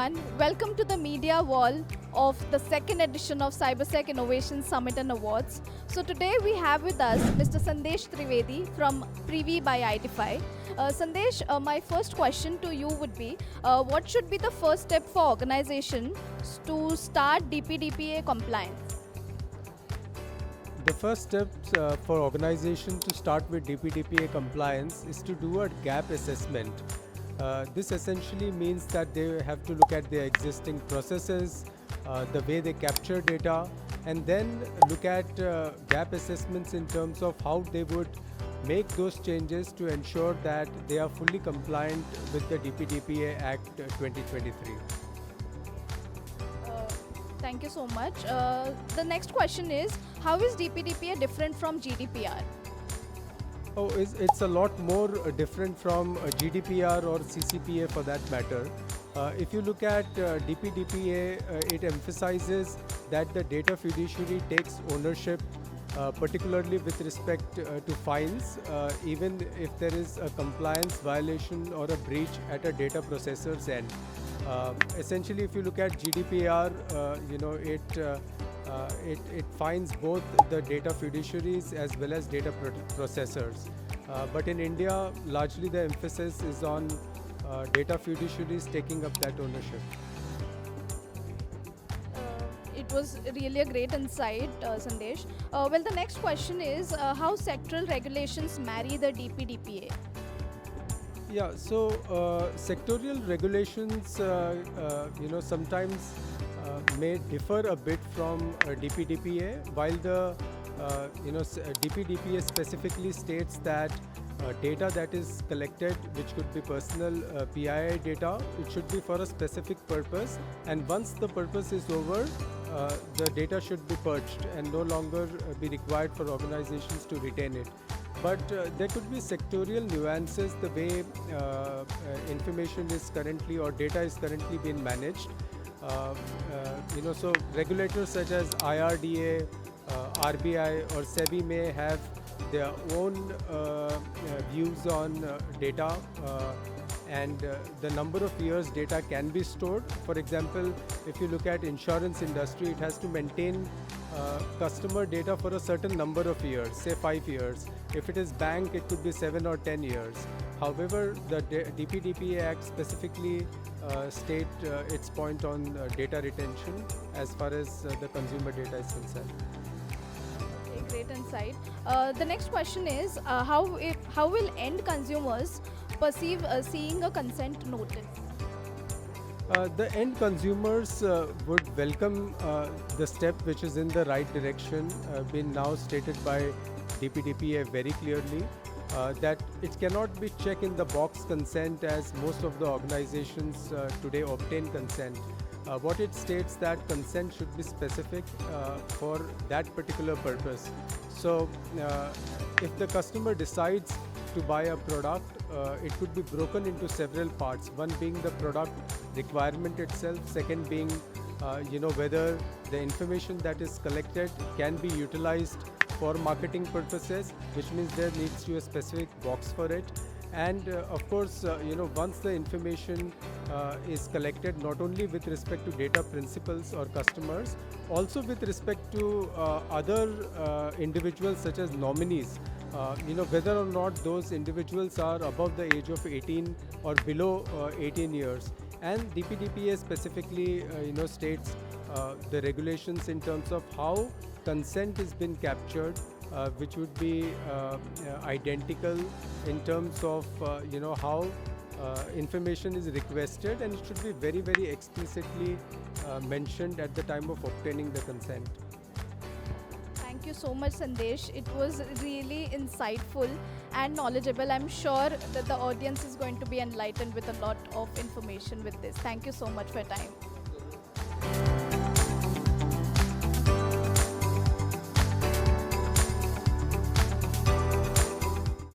everyone. Welcome to the media wall of the second edition of CyberSec Innovation Summit and Awards. So today we have with us Mr. Sandesh Trivedi from Privy by Identify. Sandesh, my first question to you would be, what should be the first step for organizations to start DPDPA compliance? The first step for organization to start with DPDPA compliance is to do a gap assessment. This essentially means that they have to look at their existing processes, the way they capture data, and then look at gap assessments in terms of how they would make those changes to ensure that they are fully compliant with the DPDPA Act 2023. Thank you so much. The next question is, how is DPDPA different from GDPR? Oh, it's a lot more different from GDPR or CCPA for that matter. If you look at DPDPA, it emphasizes that the data fiduciary takes ownership, particularly with respect to fines, even if there is a compliance violation or a breach at a data processor's end. Essentially, if you look at GDPR, it fines both the data fiduciaries as well as data processors. But in India, largely the emphasis is on data fiduciaries taking up that ownership. It was really a great insight, Sandesh. Well, the next question is, how sectoral regulations marry the DPDPA? Yeah, so sectorial regulations, sometimes may differ a bit from DPDPA, while the DPDPA specifically states that data that is collected, which could be personal PII data, it should be for a specific purpose, and once the purpose is over, the data should be purged and no longer be required for organizations to retain it. But there could be sectorial nuances the way information is currently or data is currently being managed. So regulators such as IRDA, RBI or SEBI may have their own views on data and the number of years data can be stored. For example, if you look at insurance industry, it has to maintain customer data for a certain number of years, say 5 years. If it is bank, it could be 7 or 10 years. However, the DPDPA Act specifically state its point on data retention as far as the consumer data is concerned. Okay, great insight. The next question is, how will end consumers perceive seeing a consent notice? The end consumers would welcome the step which is in the right direction, been now stated by DPDPA very clearly, that it cannot be check in the box consent as most of the organizations today obtain consent. What it states that consent should be specific for that particular purpose. So if the customer decides to buy a product, it could be broken into several parts, one being the product requirement itself, second being whether the information that is collected can be utilized for marketing purposes, which means there needs to be a specific box for it. And of course, once the information is collected, not only with respect to data principals or customers, also with respect to other individuals such as nominees, whether or not those individuals are above the age of 18 or below 18 years. And DPDPA specifically, states the regulations in terms of how consent has been captured, which would be identical in terms of how information is requested, and it should be very, very explicitly mentioned at the time of obtaining the consent. Thank you so much, Sandesh. It was really insightful and knowledgeable. I'm sure that the audience is going to be enlightened with a lot of information with this. Thank you so much for your time.